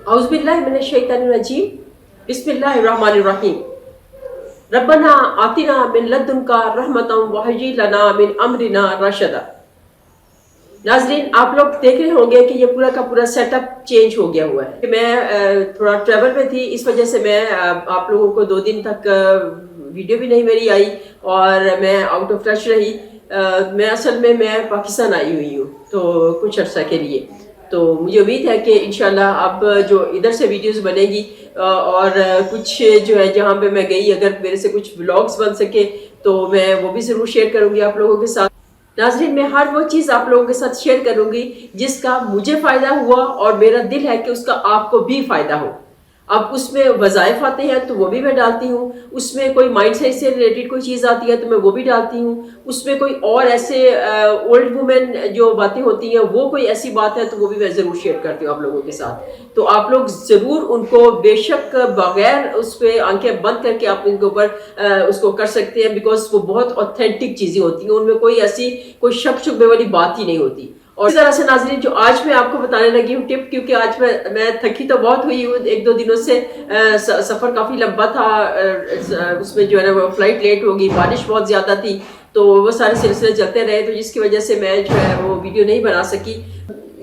औज़ुबिल्लाहि मिनश्शैतानिर्रजीम बिस्मिल्लाहिर्रहमानिर्रहीम रब्बना आतिना मिन लद्दुनका रहमतन वहय्यि लना मिन अमरिना रशदा। नाज़रीन, आप लोग देख रहे होंगे कि ये पूरा का पूरा सेटअप चेंज हो गया हुआ है। मैं थोड़ा ट्रैवल में थी, इस वजह से मैं आप लोगों को 2 दिन तक वीडियो भी नहीं मेरी आई और मैं आउट ऑफ टच रही। मैं असल में मैं पाकिस्तान आई हुई हूँ तो कुछ अर्सा के लिए, तो मुझे उम्मीद है कि इंशाल्लाह अब जो इधर से वीडियोस बनेगी और कुछ जो है जहाँ पे मैं गई, अगर मेरे से कुछ व्लॉग्स बन सके तो मैं वो भी ज़रूर शेयर करूँगी आप लोगों के साथ। नाज़रीन, मैं हर वो चीज़ आप लोगों के साथ शेयर करूँगी जिसका मुझे फ़ायदा हुआ और मेरा दिल है कि उसका आपको भी फ़ायदा हो। अब उसमें वज़ाइफ आते हैं तो वो भी मैं डालती हूँ, उसमें कोई माइंड सेट से रिलेटेड कोई चीज़ आती है तो मैं वो भी डालती हूँ, उसमें कोई और ऐसे ओल्ड वुमेन जो बातें होती हैं वो कोई ऐसी बात है तो वो भी मैं ज़रूर शेयर करती हूँ आप लोगों के साथ। तो आप लोग ज़रूर उनको बेशक बगैर उस पर आंखें बंद करके आप उनके ऊपर उसको कर सकते हैं, बिकॉज वो बहुत ऑथेंटिक चीज़ें होती हैं, उनमें कोई ऐसी कोई शक शुबे वाली बात ही नहीं होती। और इस तरह से नाज़रीन, जो आज मैं आपको बताने लगी हूँ टिप, क्योंकि आज मैं थकी तो बहुत हुई हूँ 1-2 दिनों से, सफ़र काफ़ी लंबा था, उसमें जो है ना वो फ्लाइट लेट होगी, बारिश बहुत ज़्यादा थी, तो वो सारे सिलसिले चलते रहे, तो जिसकी वजह से मैं जो है वो वीडियो नहीं बना सकी।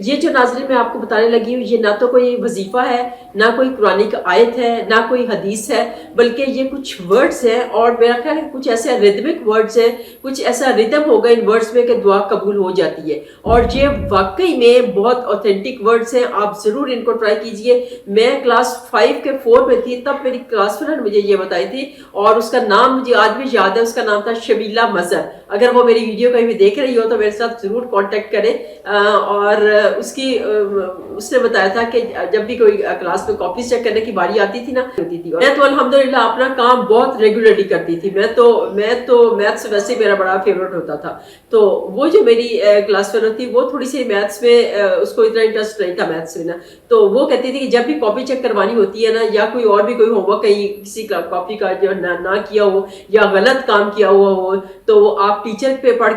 ये जो नाज़रीन मैं आपको बताने लगी हूँ, ये ना तो कोई वजीफ़ा है, ना कोई कुरानिक आयत है, ना कोई हदीस है, बल्कि ये कुछ वर्ड्स हैं और मेरा ख्याल है कुछ ऐसे रिदमिक वर्ड्स हैं, कुछ ऐसा रिदम होगा इन वर्ड्स में कि दुआ कबूल हो जाती है। और ये वाकई में बहुत ऑथेंटिक वर्ड्स हैं, आप ज़रूर इनको ट्राई कीजिए। मैं क्लास 5 के 4 में थी, तब मेरी क्लास फ्रेंड मुझे ये बताई थी और उसका नाम मुझे आज भी याद है, उसका नाम था शबीला मज़हर। अगर वो मेरी वीडियो कहीं भी देख रही हो तो मेरे साथ ज़रूर कॉन्टेक्ट करें। और उसने बताया था कि जब भी कोई क्लास में कॉपी चेक करने की बारी आती थी ना, होती थी, मैं तो अल्हम्दुलिल्लाह अपना काम बहुत रेगुलरली करती थी। मैं तो मैथ्स वैसे मेरा बड़ा फेवरेट होता था, तो वो जो मेरी क्लास फेलो थी वो थोड़ी सी मैथ्स में उसको इतना इंटरेस्ट नहीं था मैथ्स में ना, तो वो कहती थी कि जब भी कॉपी चेक करवानी होती है ना, या कोई और भी कोई होमवर्क कहीं किसी कॉपी का जो ना किया हो या गलत काम किया हुआ हो, तो आप टीचर पे पढ़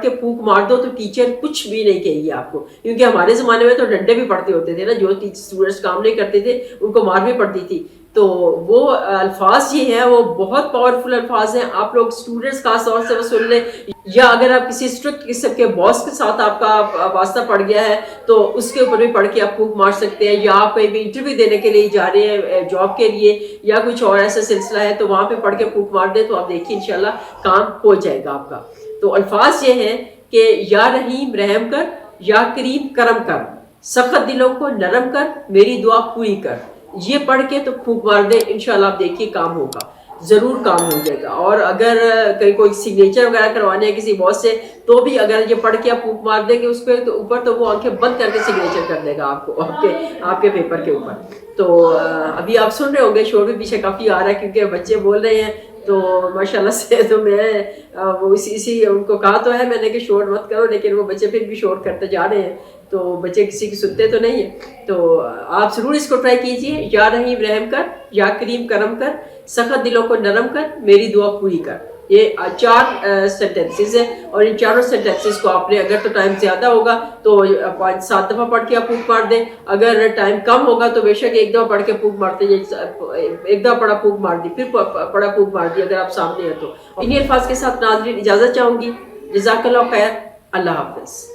के फूंक मार दो तो टीचर कुछ भी नहीं कहेगी आपको, क्योंकि हमारे ज़माने में तो डंडे भी पड़ते होते थे ना, जो स्टूडेंट्स काम नहीं करते थे उनको मार भी पड़ती थी। तो वो अल्फाज ये हैं वो बहुत पावरफुल अल्फाज हैं, आप लोग स्टूडेंट्स खास तौर से वो सुन लें, या अगर आप किसी स्ट्रिक्ट किस्म के बॉस के साथ आपका वास्ता पड़ गया है तो उसके ऊपर भी पढ़ के आप फूंक मार सकते हैं, या आप कहीं भी इंटरव्यू देने के लिए जा रहे हैं जॉब के लिए या कुछ और ऐसा सिलसिला है तो वहाँ पे पढ़ के फूंक मार दे तो आप देखिए इंशाल्लाह काम हो जाएगा आपका। तो अल्फाज ये हैं कि या रहीम रहम कर, या करीम करम कर, सख्त दिलों को नरम कर, मेरी दुआ पूरी कर। ये पढ़ के तो फूंक मार दे, इंशाल्लाह आप देखिए काम होगा, ज़रूर काम हो जाएगा। और अगर कहीं कोई सिग्नेचर वगैरह करवाने हैं किसी बॉस से, तो भी अगर ये पढ़ के आप फूंक मार देंगे उस पर तो ऊपर, तो वो आंखें बंद करके सिग्नेचर कर देगा आपको आपके पेपर के ऊपर। तो अभी आप सुन रहे होंगे शोर भी पीछे काफ़ी आ रहा है क्योंकि बच्चे बोल रहे हैं, तो माशाल्लाह से तो मैं वो इसी उनको कहा तो है मैंने कि शोर मत करो, लेकिन वो बच्चे फिर भी शोर करते जा रहे हैं, तो बच्चे किसी की सुनते तो नहीं है। तो आप ज़रूर इसको ट्राई कीजिए, या रहीम रहम कर, या करीम करम कर, सख्त दिलों को नरम कर, मेरी दुआ पूरी कर। ये 4 सेंटेंसेस हैं और इन 4 सेंटेंसेस को आपने, अगर तो टाइम ज़्यादा होगा तो 5-7 दफ़ा पढ़ के आप फूंक मार दें, अगर टाइम कम होगा तो बेशक 1 दफ़ा पढ़ के फूंक मारते, 1 दफ़ा पढ़ा फूंक मार दी, फिर पढ़ा फूंक मार दी अगर आप सामने हैं तो। इन्हीं अल्फाज के साथ नाज़रीन इजाज़त चाहूँगी। जज़ाकल्लाह खैर, अल्लाह हाफ़िज़।